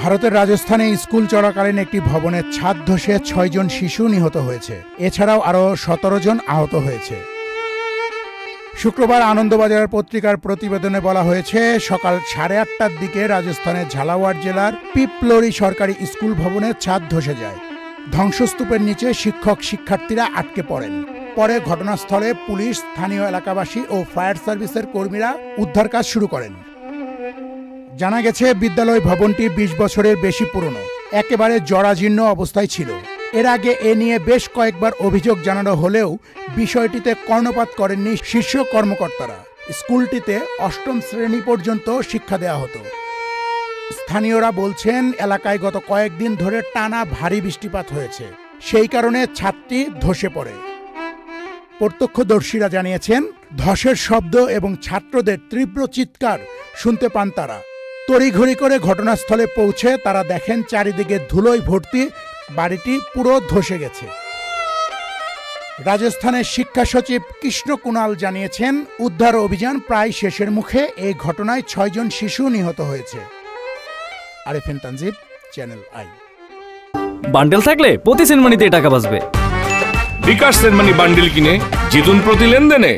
ভারতের রাজস্থানে স্কুল চলাকালীন একটি ভবনের ছাদ ধসে ৬ জন শিশু নিহত হয়েছে। এছাড়াও আরও ১৭ জন আহত হয়েছে। শুক্রবার আনন্দবাজার পত্রিকার প্রতিবেদনে বলা হয়েছে, সকাল ৮:৩০টার দিকে রাজস্থানের ঝালাওয়াড় জেলার পিপলোরি সরকারি স্কুল ভবনের ছাদ ধসে যায়। ধ্বংসস্তূপের নিচে শিক্ষক শিক্ষার্থীরা আটকে পড়েন। পরে ঘটনাস্থলে পুলিশ, স্থানীয় এলাকাবাসী ও ফায়ার সার্ভিসের কর্মীরা উদ্ধার কাজ শুরু করেন। জানা গেছে, বিদ্যালয় ভবনটি ২০ বছরের বেশি পুরনো, একেবারে জরাজীর্ণ অবস্থায় ছিল। এর আগে এ নিয়ে বেশ কয়েকবার অভিযোগ জানানো হলেও বিষয়টিতে কর্ণপাত করেননি শীর্ষ কর্মকর্তারা। স্কুলটিতে ৮ম শ্রেণী পর্যন্ত শিক্ষা দেওয়া হতো। স্থানীয়রা বলছেন, এলাকায় গত কয়েকদিন ধরে টানা ভারী বৃষ্টিপাত হয়েছে, সেই কারণে ছাদটি ধসে পড়ে। প্রত্যক্ষদর্শীরা জানিয়েছেন, ধসের শব্দ এবং ছাত্রদের তীব্র চিৎকার শুনতে পান তারা। তড়িঘড়ি করে ঘটনাস্থলে পৌঁছে তারা দেখেন চারিদিকে ধুলোয় ভর্তি, বাড়িটি পুরো ধসে গেছে। রাজস্থানের শিক্ষা সচিব কৃষ্ণ কুণাল জানিয়েছেন, উদ্ধার অভিযান প্রায় শেষের মুখে। এই ঘটনায় ৬ জন শিশু নিহত হয়েছে। Arifin Tanjib, channel I. Bundle থাকলে প্রতি সেনমানিতে টাকা বাঁচবে। বিকাশ সেনমানি বান্ডেল কিনে জিতুন প্রতি লেনদেনে।